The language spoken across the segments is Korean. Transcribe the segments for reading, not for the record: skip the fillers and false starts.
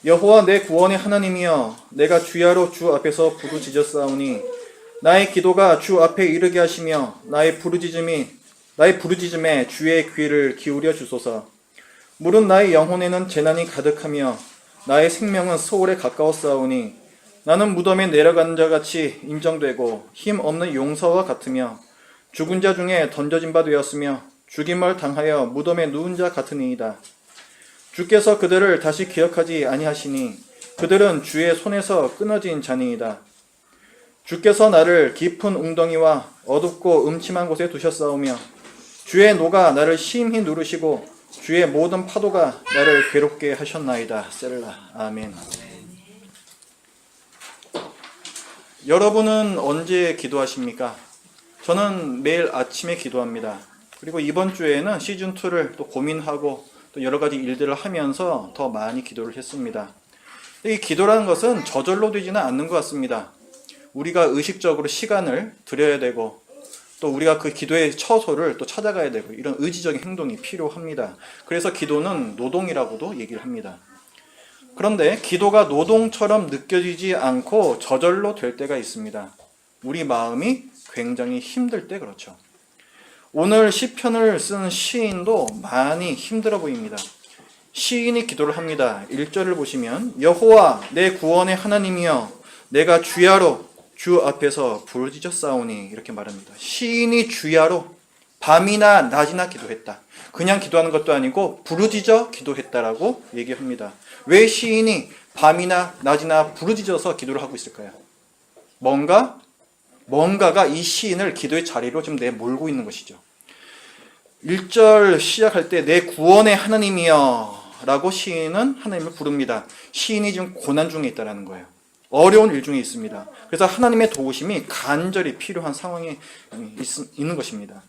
여호와 내 구원의 하나님이여, 내가 주야로 주 앞에서 부르짖었사오니 나의 기도가 주 앞에 이르게 하시며 나의 부르짖음에 주의 귀를 기울여 주소서. 물은 나의 영혼에는 재난이 가득하며 나의 생명은 소홀에 가까웠사오니 나는 무덤에 내려간 자같이 인정되고 힘 없는 용사와 같으며 죽은 자 중에 던져진 바 되었으며 죽임을 당하여 무덤에 누운 자 같으니이다. 주께서 그들을 다시 기억하지 아니하시니 그들은 주의 손에서 끊어진 자니이다. 주께서 나를 깊은 웅덩이와 어둡고 음침한 곳에 두셨사오며 주의 노가 나를 심히 누르시고 주의 모든 파도가 나를 괴롭게 하셨나이다. 셀라. 아멘. 여러분은 언제 기도하십니까? 저는 매일 아침에 기도합니다. 그리고 이번 주에는 시즌2를 또 고민하고 또 여러 가지 일들을 하면서 더 많이 기도를 했습니다. 이 기도라는 것은 저절로 되지는 않는 것 같습니다. 우리가 의식적으로 시간을 들여야 되고 또 우리가 그 기도의 처소를 또 찾아가야 되고 이런 의지적인 행동이 필요합니다. 그래서 기도는 노동이라고도 얘기를 합니다. 그런데 기도가 노동처럼 느껴지지 않고 저절로 될 때가 있습니다. 우리 마음이 굉장히 힘들 때 그렇죠. 오늘 시편을 쓴 시인도 많이 힘들어 보입니다. 시인이 기도를 합니다. 1절을 보시면 여호와 내 구원의 하나님이여 내가 주야로 주 앞에서 부르짖었사오니 이렇게 말합니다. 시인이 주야로 밤이나 낮이나 기도했다. 그냥 기도하는 것도 아니고 부르짖어 기도했다라고 얘기합니다. 왜 시인이 밤이나 낮이나 부르짖어서 기도를 하고 있을까요? 뭔가가 이 시인을 기도의 자리로 좀 내몰고 있는 것이죠. 1절 시작할 때 내 구원의 하나님이여 라고 시인은 하나님을 부릅니다. 시인이 지금 고난 중에 있다는 거예요. 어려운 일 중에 있습니다. 그래서 하나님의 도우심이 간절히 필요한 상황에 있는 것입니다.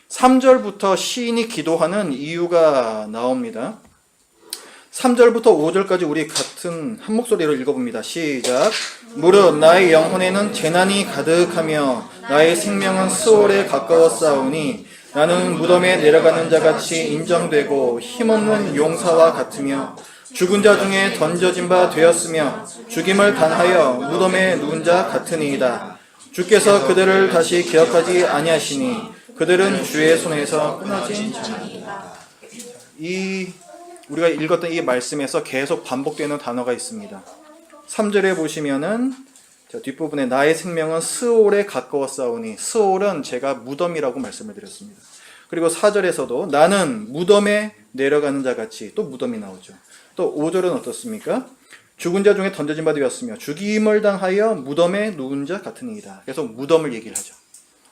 3절부터 시인이 기도하는 이유가 나옵니다. 3절부터 5절까지 우리 같은 한 목소리로 읽어봅니다. 시작. 무릇 나의 영혼에는 재난이 가득하며 나의 생명은 수월에 가까웠사오니 나는 무덤에 내려가는 자같이 인정되고 힘없는 용사와 같으며 죽은 자 중에 던져진 바 되었으며 죽임을 당하여 무덤에 누운 자 같으니이다. 주께서 그들을 다시 기억하지 아니하시니 그들은 주의 손에서 끊어진 자니이다. 우리가 읽었던 이 말씀에서 계속 반복되는 단어가 있습니다. 3절에 보시면은 뒷부분에 나의 생명은 스올에 가까웠사오니, 스올은 제가 무덤이라고 말씀을 드렸습니다. 그리고 4절에서도 나는 무덤에 내려가는 자같이 또 무덤이 나오죠. 또 5절은 어떻습니까? 죽은 자 중에 던져진 바 되었으며 죽임을 당하여 무덤에 누운 자 같으니이다. 그래서 무덤을 얘기를 하죠.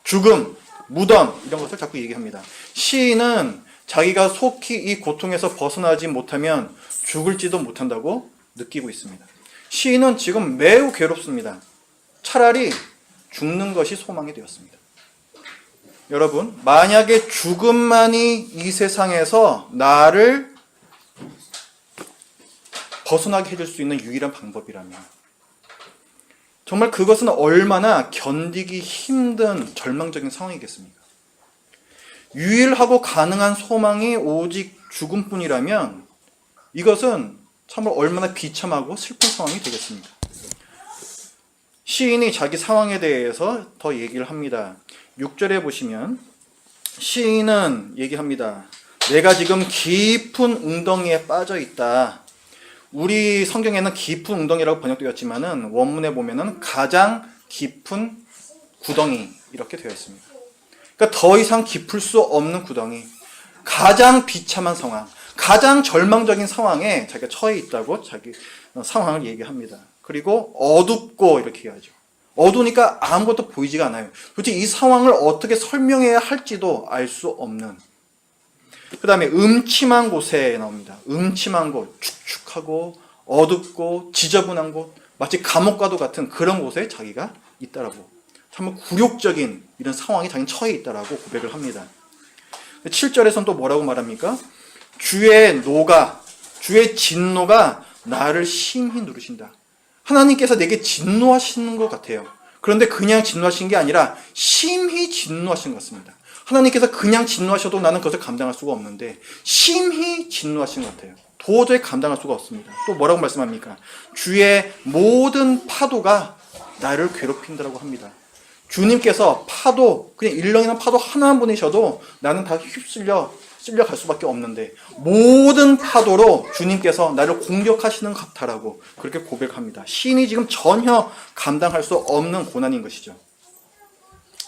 죽음, 무덤 이런 것을 자꾸 얘기합니다. 시인은 자기가 속히 이 고통에서 벗어나지 못하면 죽을지도 못한다고 느끼고 있습니다. 시인은 지금 매우 괴롭습니다. 차라리 죽는 것이 소망이 되었습니다. 여러분, 만약에 죽음만이 이 세상에서 나를 벗어나게 해줄 수 있는 유일한 방법이라면 정말 그것은 얼마나 견디기 힘든 절망적인 상황이겠습니까? 유일하고 가능한 소망이 오직 죽음뿐이라면 이것은 정말 얼마나 비참하고 슬픈 상황이 되겠습니까? 시인이 자기 상황에 대해서 더 얘기를 합니다. 6절에 보시면 시인은 얘기합니다. 내가 지금 깊은 웅덩이에 빠져 있다. 우리 성경에는 깊은 웅덩이라고 번역되었지만은 원문에 보면은 가장 깊은 구덩이 이렇게 되어 있습니다. 그러니까 더 이상 깊을 수 없는 구덩이, 가장 비참한 상황, 가장 절망적인 상황에 자기가 처해 있다고 자기 상황을 얘기합니다. 그리고 어둡고 이렇게 얘기하죠. 어두우니까 아무것도 보이지가 않아요. 도대체 이 상황을 어떻게 설명해야 할지도 알 수 없는. 그 다음에 음침한 곳에 나옵니다. 음침한 곳, 축축하고 어둡고 지저분한 곳, 마치 감옥과도 같은 그런 곳에 자기가 있다라고. 정말 굴욕적인 이런 상황에 자기는 처해 있다라고 고백을 합니다. 7절에서는 또 뭐라고 말합니까? 주의 진노가 나를 심히 누르신다. 하나님께서 내게 진노하시는 것 같아요. 그런데 그냥 진노하신 게 아니라 심히 진노하신 것 같습니다. 하나님께서 그냥 진노하셔도 나는 그것을 감당할 수가 없는데 심히 진노하신 것 같아요. 도저히 감당할 수가 없습니다. 또 뭐라고 말씀합니까? 주의 모든 파도가 나를 괴롭힌다라고 합니다. 주님께서 파도, 그냥 일렁이는 파도 하나만 보내셔도 나는 다 쓸려갈 수밖에 없는데 모든 파도로 주님께서 나를 공격하시는 것 같다라고 그렇게 고백합니다. 시인이 지금 전혀 감당할 수 없는 고난인 것이죠.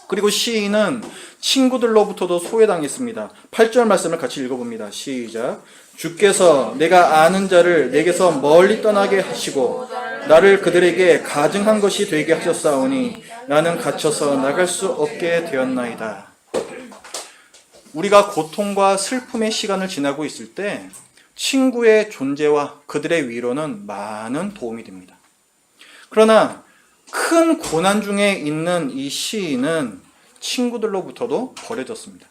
그리고 시인은 친구들로부터도 소외당했습니다. 8절 말씀을 같이 읽어봅니다. 시작. 주께서 내가 아는 자를 내게서 멀리 떠나게 하시고 나를 그들에게 가증한 것이 되게 하셨사오니 나는 갇혀서 나갈 수 없게 되었나이다. 우리가 고통과 슬픔의 시간을 지나고 있을 때 친구의 존재와 그들의 위로는 많은 도움이 됩니다. 그러나 큰 고난 중에 있는 이 시인은 친구들로부터도 버려졌습니다.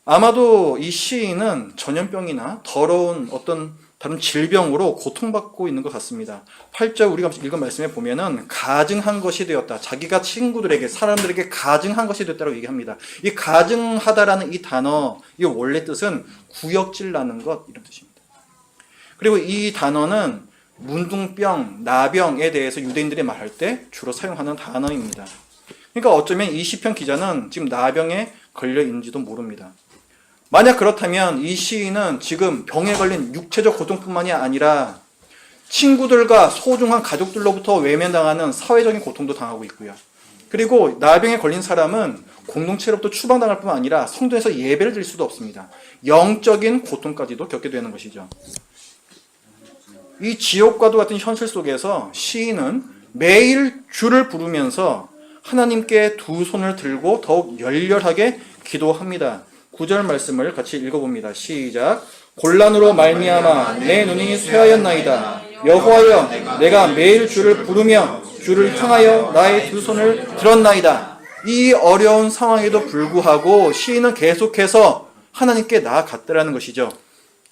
아마도 이 시인은 전염병이나 더러운 어떤 다른 질병으로 고통받고 있는 것 같습니다. 8절 우리가 읽은 말씀에 보면은 가증한 것이 되었다. 자기가 친구들에게, 사람들에게 가증한 것이 되었다고 얘기합니다. 이 가증하다라는 이 단어, 이 원래 뜻은 구역질 나는 것, 이런 뜻입니다. 그리고 이 단어는 문둥병, 나병에 대해서 유대인들이 말할 때 주로 사용하는 단어입니다. 그러니까 어쩌면 이 시편 기자는 지금 나병에 걸려 있는지도 모릅니다. 만약 그렇다면 이 시인은 지금 병에 걸린 육체적 고통뿐만이 아니라 친구들과 소중한 가족들로부터 외면당하는 사회적인 고통도 당하고 있고요. 그리고 나병에 걸린 사람은 공동체로부터 추방당할 뿐만 아니라 성전에서 예배를 드릴 수도 없습니다. 영적인 고통까지도 겪게 되는 것이죠. 이 지옥과도 같은 현실 속에서 시인은 매일 주를 부르면서 하나님께 두 손을 들고 더욱 열렬하게 기도합니다. 9절 말씀을 같이 읽어봅니다. 시작. 곤란으로 말미암아 내 눈이 쇠하였나이다. 여호와여 내가 매일 주를 부르며 주를 향하여 나의 두 손을 들었나이다. 이 어려운 상황에도 불구하고 시인은 계속해서 하나님께 나아갔다라는 것이죠.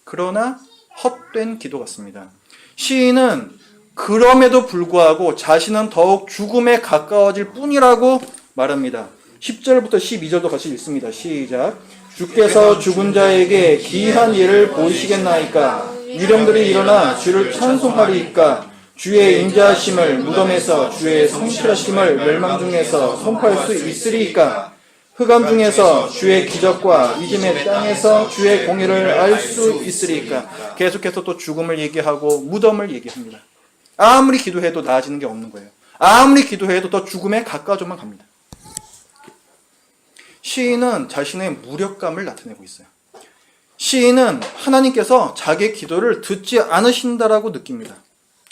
그러나 헛된 기도 같습니다. 시인은 그럼에도 불구하고 자신은 더욱 죽음에 가까워질 뿐이라고 말합니다. 10절부터 12절도 같이 읽습니다. 시작. 주께서 죽은 자에게 기이한 예를 보이시겠나이까? 유령들이 일어나 주를 찬송하리이까? 주의 인자하심을 무덤에서 주의 성실하심을 멸망 중에서 선포할 수 있으리이까? 흑암 중에서 주의 기적과 이즘의 땅에서 주의 공의를 알 수 있으리이까? 계속해서 또 죽음을 얘기하고 무덤을 얘기합니다. 아무리 기도해도 나아지는 게 없는 거예요. 아무리 기도해도 더 죽음에 가까워져만 갑니다. 시인은 자신의 무력감을 나타내고 있어요. 시인은 하나님께서 자기의 기도를 듣지 않으신다라고 느낍니다.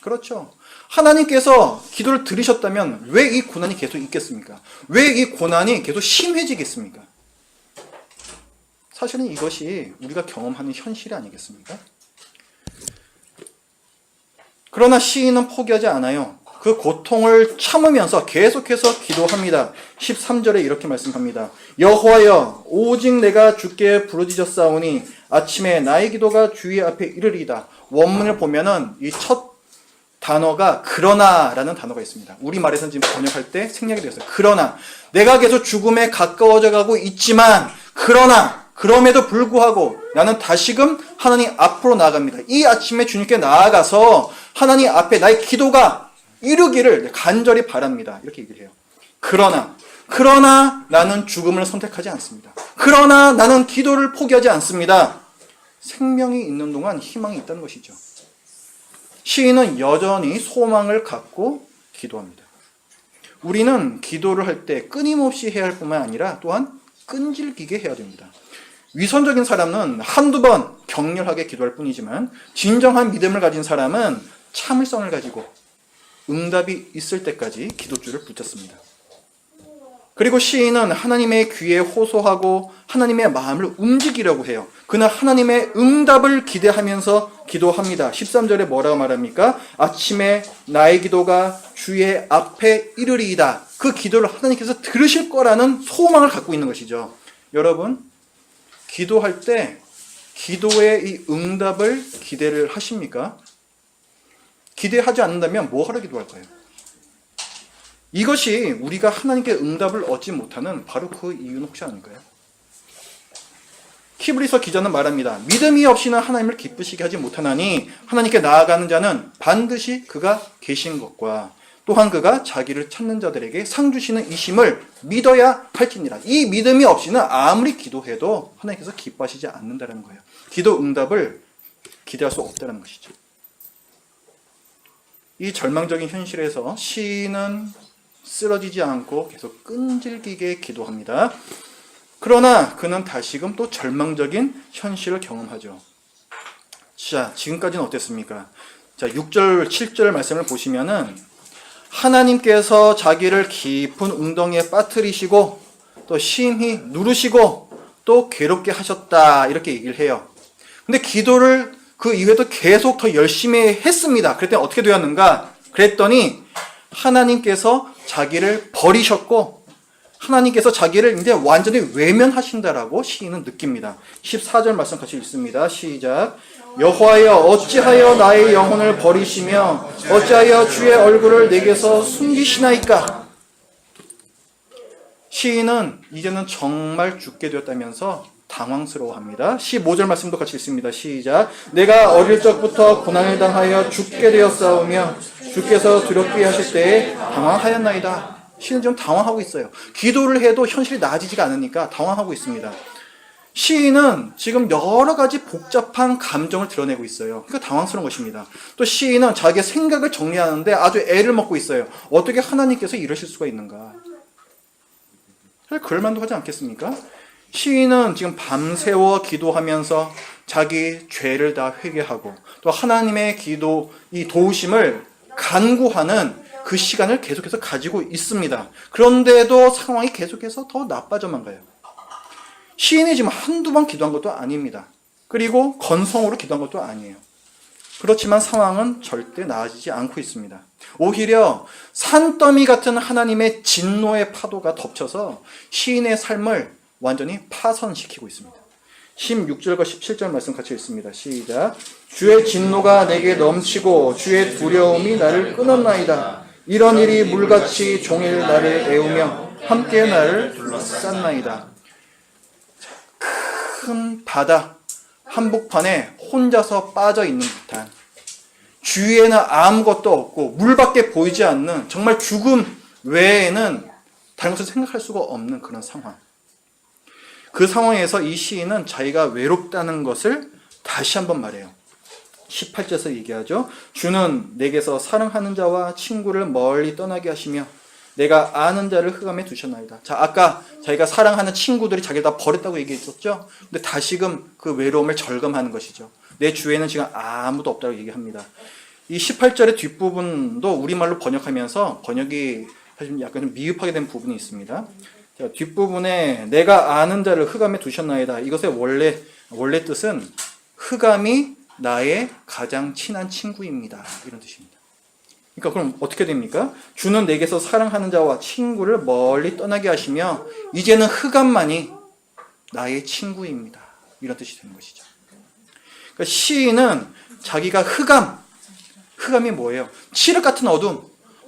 그렇죠. 하나님께서 기도를 들으셨다면 왜 이 고난이 계속 있겠습니까? 왜 이 고난이 계속 심해지겠습니까? 사실은 이것이 우리가 경험하는 현실이 아니겠습니까? 그러나 시인은 포기하지 않아요. 그 고통을 참으면서 계속해서 기도합니다. 13절에 이렇게 말씀합니다. 여호와여 오직 내가 주께 부르짖었사오니 아침에 나의 기도가 주의 앞에 이르리이다. 원문을 보면은 이 첫 단어가 그러나라는 단어가 있습니다. 우리말에서는 지금 번역할 때 생략이 되었어요. 그러나 내가 계속 죽음에 가까워져 가고 있지만 그럼에도 불구하고 나는 다시금 하나님 앞으로 나아갑니다. 이 아침에 주님께 나아가서 하나님 앞에 나의 기도가 이루기를 간절히 바랍니다. 이렇게 얘기를 해요. 그러나 나는 죽음을 선택하지 않습니다. 그러나 나는 기도를 포기하지 않습니다. 생명이 있는 동안 희망이 있다는 것이죠. 시인은 여전히 소망을 갖고 기도합니다. 우리는 기도를 할 때 끊임없이 해야 할 뿐만 아니라 또한 끈질기게 해야 됩니다. 위선적인 사람은 한두 번 격렬하게 기도할 뿐이지만 진정한 믿음을 가진 사람은 참을성을 가지고 응답이 있을 때까지 기도줄을 붙였습니다. 그리고 시인은 하나님의 귀에 호소하고 하나님의 마음을 움직이려고 해요. 그는 하나님의 응답을 기대하면서 기도합니다. 13절에 뭐라고 말합니까? 아침에 나의 기도가 주의 앞에 이르리이다. 그 기도를 하나님께서 들으실 거라는 소망을 갖고 있는 것이죠. 여러분, 기도할 때 기도의 이 응답을 기대를 하십니까? 기대하지 않는다면 뭐하러 기도할까요? 이것이 우리가 하나님께 응답을 얻지 못하는 바로 그 이유는 혹시 아닐까요? 히브리서 기자는 말합니다. 믿음이 없이는 하나님을 기쁘시게 하지 못하나니 하나님께 나아가는 자는 반드시 그가 계신 것과 또한 그가 자기를 찾는 자들에게 상 주시는 이심을 믿어야 할지니라. 이 믿음이 없이는 아무리 기도해도 하나님께서 기뻐하시지 않는다는 거예요. 기도 응답을 기대할 수 없다는 것이죠. 이 절망적인 현실에서 시인은 쓰러지지 않고 계속 끈질기게 기도합니다. 그러나 그는 다시금 또 절망적인 현실을 경험하죠. 자, 지금까지는 어땠습니까? 자, 6절, 7절 말씀을 보시면은 하나님께서 자기를 깊은 웅덩이에 빠뜨리시고 또 심히 누르시고 또 괴롭게 하셨다 이렇게 얘기를 해요. 근데 기도를 그 이후에도 계속 더 열심히 했습니다. 그랬더니 어떻게 되었는가? 그랬더니 하나님께서 자기를 버리셨고 하나님께서 자기를 이제 완전히 외면하신다라고 시인은 느낍니다. 14절 말씀 같이 읽습니다. 시작. 여호와여 어찌하여 나의 영혼을 버리시며 어찌하여 주의 얼굴을 내게서 숨기시나이까. 시인은 이제는 정말 죽게 되었다면서 당황스러워합니다. 15절 말씀도 같이 읽습니다. 시작. 내가 어릴 적부터 고난을 당하여 죽게 되었사오며 주께서 두렵게 하실 때에 당황하였나이다. 시인은 좀 당황하고 있어요. 기도를 해도 현실이 나아지지가 않으니까 당황하고 있습니다. 시인은 지금 여러 가지 복잡한 감정을 드러내고 있어요. 그러니까 당황스러운 것입니다. 또 시인은 자기의 생각을 정리하는데 아주 애를 먹고 있어요. 어떻게 하나님께서 이러실 수가 있는가? 그럴만도 하지 않겠습니까? 시인은 지금 밤새워 기도하면서 자기 죄를 다 회개하고 또 하나님의 기도, 이 도우심을 간구하는 그 시간을 계속해서 가지고 있습니다. 그런데도 상황이 계속해서 더 나빠져만 가요. 시인이 지금 한두 번 기도한 것도 아닙니다. 그리고 건성으로 기도한 것도 아니에요. 그렇지만 상황은 절대 나아지지 않고 있습니다. 오히려 산더미 같은 하나님의 진노의 파도가 덮쳐서 시인의 삶을 완전히 파선시키고 있습니다. 16절과 17절 말씀 같이 읽습니다. 시작. 주의 진노가 내게 넘치고 주의 두려움이 나를 끊었나이다. 이런 일이 물같이 종일 나를 애우며 함께 나를 둘러쌌나이다. 큰 바다 한복판에 혼자서 빠져있는 듯한, 주위에는 아무것도 없고 물밖에 보이지 않는, 정말 죽음 외에는 다른 것을 생각할 수가 없는 그런 상황. 그 상황에서 이 시인은 자기가 외롭다는 것을 다시 한번 말해요. 18절에서 얘기하죠. 주는 내게서 사랑하는 자와 친구를 멀리 떠나게 하시며 내가 아는 자를 흑암에 두셨나이다. 자, 아까 자기가 사랑하는 친구들이 자기를 다 버렸다고 얘기했었죠. 근데 다시금 그 외로움을 절감하는 것이죠. 내 주위에는 지금 아무도 없다고 얘기합니다. 이 18절의 뒷부분도 우리말로 번역하면서 번역이 사실 약간 좀 미흡하게 된 부분이 있습니다. 자, 뒷부분에 내가 아는 자를 흑암에 두셨나이다. 이것의 원래 뜻은 흑암이 나의 가장 친한 친구입니다. 이런 뜻입니다. 그러니까 그럼 어떻게 됩니까? 주는 내게서 사랑하는 자와 친구를 멀리 떠나게 하시며 이제는 흑암만이 나의 친구입니다. 이런 뜻이 되는 것이죠. 그러니까 시인은 자기가 흑암이 뭐예요? 칠흑 같은 어둠,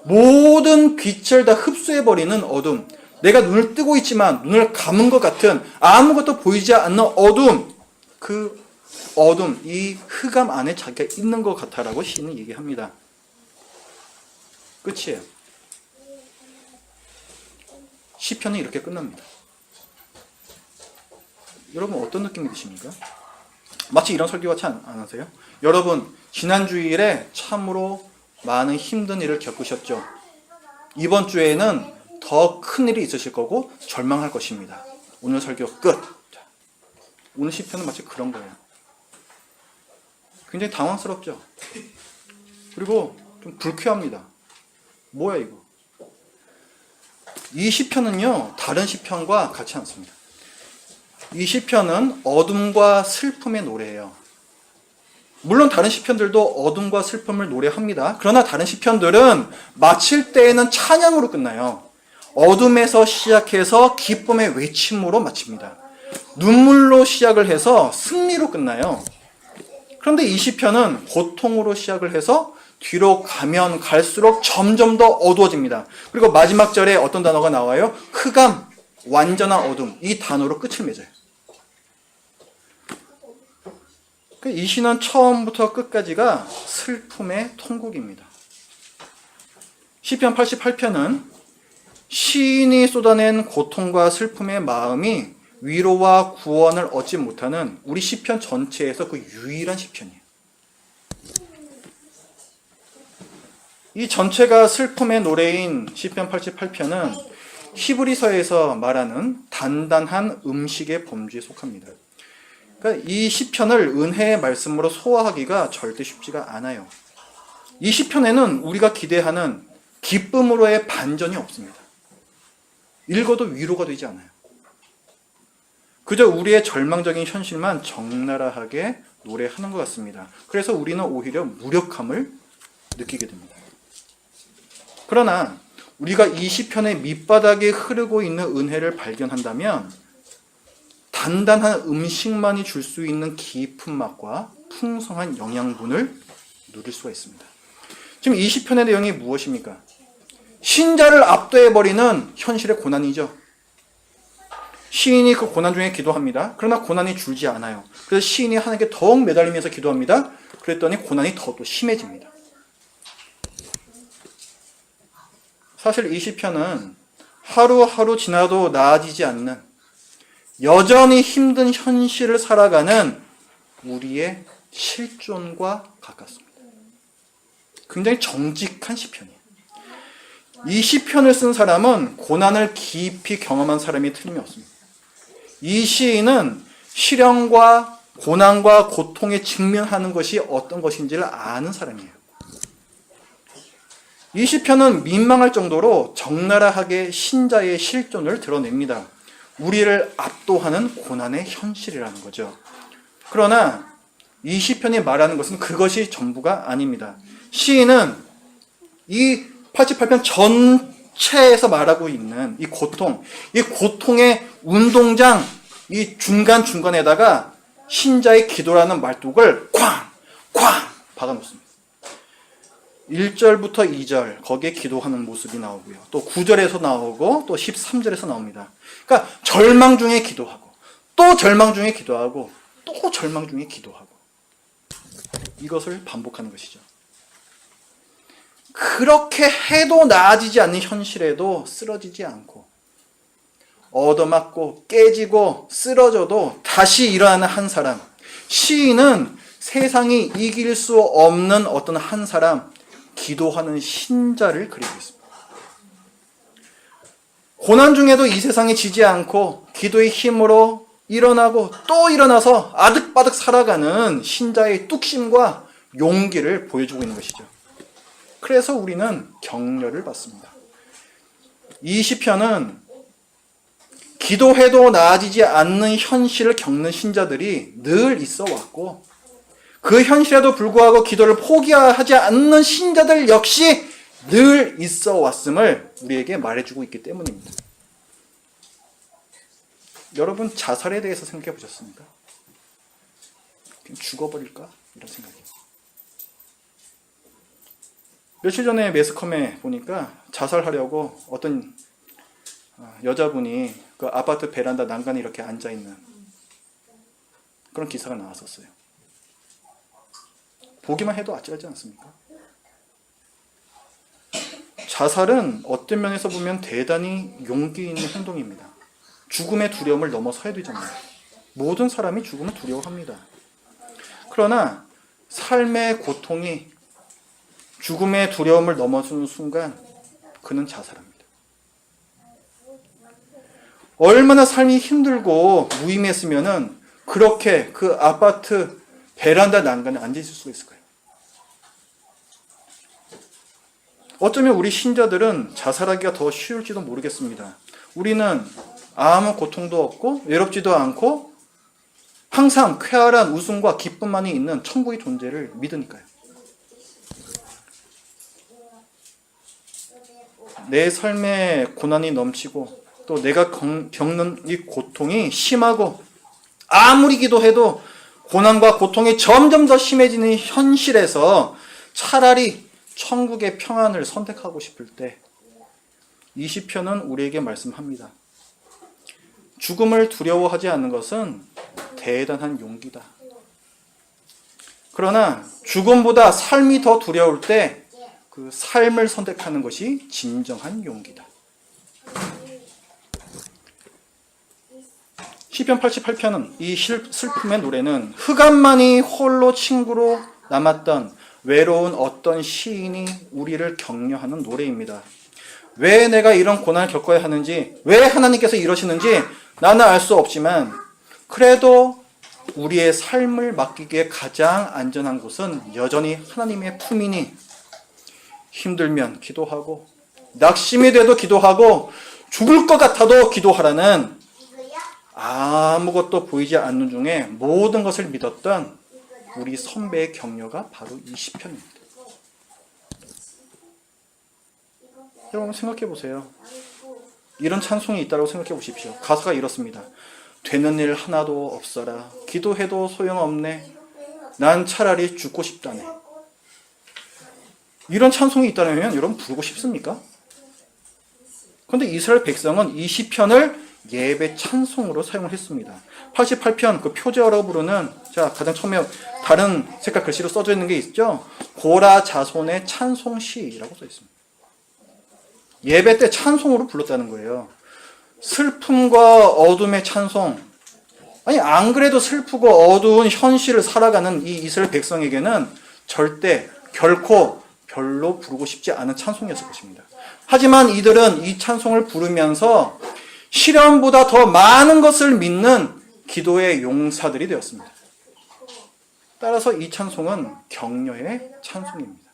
모든 빛을 다 흡수해버리는 어둠, 내가 눈을 뜨고 있지만 눈을 감은 것 같은 아무것도 보이지 않는 어둠, 그 어둠, 이 흑암 안에 자기가 있는 것 같아라고 시인은 얘기합니다. 끝이에요. 시편은 이렇게 끝납니다. 여러분 어떤 느낌이 드십니까? 마치 이런 설교 같지 않으세요? 여러분 지난 주일에 참으로 많은 힘든 일을 겪으셨죠? 이번 주에는 더 큰 일이 있으실 거고 절망할 것입니다. 오늘 설교 끝. 자, 오늘 시편은 마치 그런 거예요. 굉장히 당황스럽죠? 그리고 좀 불쾌합니다. 뭐야 이거? 이 시편은요 다른 시편과 같지 않습니다. 이 시편은 어둠과 슬픔의 노래예요. 물론 다른 시편들도 어둠과 슬픔을 노래합니다. 그러나 다른 시편들은 마칠 때에는 찬양으로 끝나요. 어둠에서 시작해서 기쁨의 외침으로 마칩니다. 눈물로 시작을 해서 승리로 끝나요. 그런데 이 시편은 고통으로 시작을 해서 뒤로 가면 갈수록 점점 더 어두워집니다. 그리고 마지막 절에 어떤 단어가 나와요? 흑암, 완전한 어둠, 이 단어로 끝을 맺어요. 이 시는 처음부터 끝까지가 슬픔의 통곡입니다. 시편 88편은 시인이 쏟아낸 고통과 슬픔의 마음이 위로와 구원을 얻지 못하는 우리 시편 전체에서 그 유일한 시편이에요. 이 전체가 슬픔의 노래인 시편 88편은 히브리서에서 말하는 단단한 음식의 범주에 속합니다. 그러니까 이 시편을 은혜의 말씀으로 소화하기가 절대 쉽지가 않아요. 이 시편에는 우리가 기대하는 기쁨으로의 반전이 없습니다. 읽어도 위로가 되지 않아요. 그저 우리의 절망적인 현실만 적나라하게 노래하는 것 같습니다. 그래서 우리는 오히려 무력함을 느끼게 됩니다. 그러나 우리가 이 시편의 밑바닥에 흐르고 있는 은혜를 발견한다면 단단한 음식만이 줄 수 있는 깊은 맛과 풍성한 영양분을 누릴 수가 있습니다. 지금 이 시편의 내용이 무엇입니까? 신자를 압도해버리는 현실의 고난이죠. 시인이 그 고난 중에 기도합니다. 그러나 고난이 줄지 않아요. 그래서 시인이 하나님께 더욱 매달리면서 기도합니다. 그랬더니 고난이 더 또 심해집니다. 사실 이 시편은 하루하루 지나도 나아지지 않는 여전히 힘든 현실을 살아가는 우리의 실존과 가깝습니다. 굉장히 정직한 시편이에요. 이 시편을 쓴 사람은 고난을 깊이 경험한 사람이 틀림이 없습니다. 이 시인은 시련과 고난과 고통에 직면하는 것이 어떤 것인지를 아는 사람이에요. 이 시편은 민망할 정도로 적나라하게 신자의 실존을 드러냅니다. 우리를 압도하는 고난의 현실이라는 거죠. 그러나 이 시편이 말하는 것은 그것이 전부가 아닙니다. 시인은 이 88편 전체에서 말하고 있는 이 고통의 운동장, 이 중간중간에다가 신자의 기도라는 말뚝을 쾅! 박아놓습니다. 1절부터 2절 거기에 기도하는 모습이 나오고요. 또 9절에서 나오고 또 13절에서 나옵니다. 그러니까 절망 중에 기도하고 또 절망 중에 기도하고 또 절망 중에 기도하고 이것을 반복하는 것이죠. 그렇게 해도 나아지지 않는 현실에도 쓰러지지 않고 얻어맞고 깨지고 쓰러져도 다시 일어나는 한 사람. 시인은 세상이 이길 수 없는 어떤 한 사람, 기도하는 신자를 그리고 있습니다. 고난 중에도 이 세상에 지지 않고 기도의 힘으로 일어나고 또 일어나서 아득바득 살아가는 신자의 뚝심과 용기를 보여주고 있는 것이죠. 그래서 우리는 격려를 받습니다. 이 시편은 기도해도 나아지지 않는 현실을 겪는 신자들이 늘 있어 왔고 그 현실에도 불구하고 기도를 포기하지 않는 신자들 역시 늘 있어 왔음을 우리에게 말해주고 있기 때문입니다. 여러분 자살에 대해서 생각해 보셨습니까? 그냥 죽어버릴까? 이런 생각이에요. 며칠 전에 매스컴에 보니까 자살하려고 어떤 여자분이 그 아파트 베란다 난간에 이렇게 앉아있는 그런 기사가 나왔었어요. 보기만 해도 아찔하지 않습니까? 자살은 어떤 면에서 보면 대단히 용기 있는 행동입니다. 죽음의 두려움을 넘어서야 되잖아요. 모든 사람이 죽음을 두려워합니다. 그러나 삶의 고통이 죽음의 두려움을 넘어서는 순간 그는 자살합니다. 얼마나 삶이 힘들고 무의미했으면은 그렇게 그 아파트 베란다 난간에 앉아있을 수가 있을까요? 어쩌면 우리 신자들은 자살하기가 더 쉬울지도 모르겠습니다. 우리는 아무 고통도 없고 외롭지도 않고 항상 쾌활한 웃음과 기쁨만이 있는 천국의 존재를 믿으니까요. 내 삶에 고난이 넘치고 또 내가 겪는 이 고통이 심하고 아무리 기도해도 고난과 고통이 점점 더 심해지는 현실에서 차라리 천국의 평안을 선택하고 싶을 때 이 시편은 우리에게 말씀합니다. 죽음을 두려워하지 않는 것은 대단한 용기다. 그러나 죽음보다 삶이 더 두려울 때 그 삶을 선택하는 것이 진정한 용기다. 시편 88편은 이 슬픔의 노래는 흑암만이 홀로 친구로 남았던 외로운 어떤 시인이 우리를 격려하는 노래입니다. 왜 내가 이런 고난을 겪어야 하는지, 왜 하나님께서 이러시는지 나는 알 수 없지만 그래도 우리의 삶을 맡기기에 가장 안전한 곳은 여전히 하나님의 품이니 힘들면 기도하고 낙심이 돼도 기도하고 죽을 것 같아도 기도하라는 아무것도 보이지 않는 중에 모든 것을 믿었던 우리 선배의 격려가 바로 이 시편입니다. 여러분 생각해 보세요. 이런 찬송이 있다고 생각해 보십시오. 가사가 이렇습니다. 되는 일 하나도 없어라. 기도해도 소용없네. 난 차라리 죽고 싶다네. 이런 찬송이 있다면 여러분 부르고 싶습니까? 그런데 이스라엘 백성은 이 시편을 예배 찬송으로 사용을 했습니다. 88편 그 표제어라고 부르는 자 가장 처음에 다른 색깔 글씨로 써져 있는 게 있죠. 고라 자손의 찬송시라고 써 있습니다. 예배 때 찬송으로 불렀다는 거예요. 슬픔과 어둠의 찬송. 아니 안 그래도 슬프고 어두운 현실을 살아가는 이 이스라엘 백성에게는 절대 결코 별로 부르고 싶지 않은 찬송이었을 것입니다. 하지만 이들은 이 찬송을 부르면서 시련보다 더 많은 것을 믿는 기도의 용사들이 되었습니다. 따라서 이 찬송은 격려의 찬송입니다.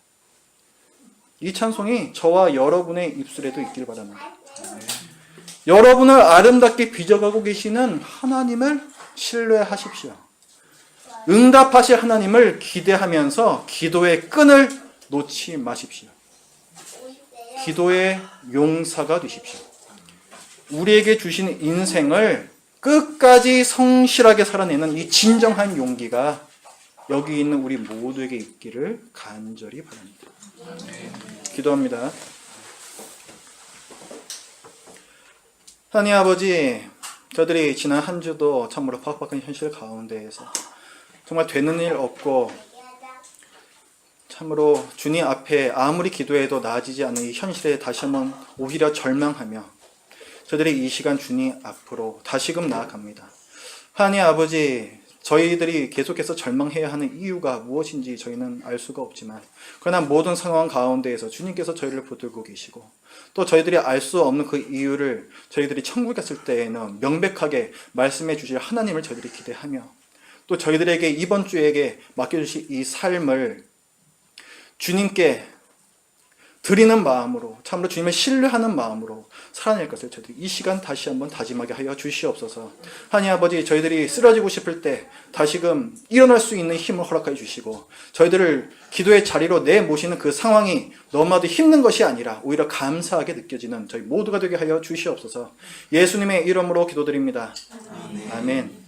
이 찬송이 저와 여러분의 입술에도 있길 바랍니다. 여러분을 아름답게 빚어가고 계시는 하나님을 신뢰하십시오. 응답하실 하나님을 기대하면서 기도의 끈을 놓지 마십시오. 기도의 용사가 되십시오. 우리에게 주신 인생을 끝까지 성실하게 살아내는 이 진정한 용기가 여기 있는 우리 모두에게 있기를 간절히 바랍니다. 기도합니다. 하나님 아버지, 저들이 지난 한 주도 참으로 팍팍한 현실 가운데에서 정말 되는 일 없고 참으로 주님 앞에 아무리 기도해도 나아지지 않는 이 현실에 다시 한번 오히려 절망하며 저들이 이 시간 주님 앞으로 다시금 나아갑니다. 하나님 아버지, 저희들이 계속해서 절망해야 하는 이유가 무엇인지 저희는 알 수가 없지만 그러나 모든 상황 가운데에서 주님께서 저희를 붙들고 계시고 또 저희들이 알 수 없는 그 이유를 저희들이 천국에 갔을 때에는 명백하게 말씀해 주실 하나님을 저희들이 기대하며 또 저희들에게 이번 주에게 맡겨주실 이 삶을 주님께 드리는 마음으로 참으로 주님을 신뢰하는 마음으로 살아낼 것을 저희들이 이 시간 다시 한번 다짐하게 하여 주시옵소서. 하나님 아버지, 저희들이 쓰러지고 싶을 때 다시금 일어날 수 있는 힘을 허락해 주시고 저희들을 기도의 자리로 내모시는 그 상황이 너무나도 힘든 것이 아니라 오히려 감사하게 느껴지는 저희 모두가 되게 하여 주시옵소서. 예수님의 이름으로 기도드립니다. 아멘.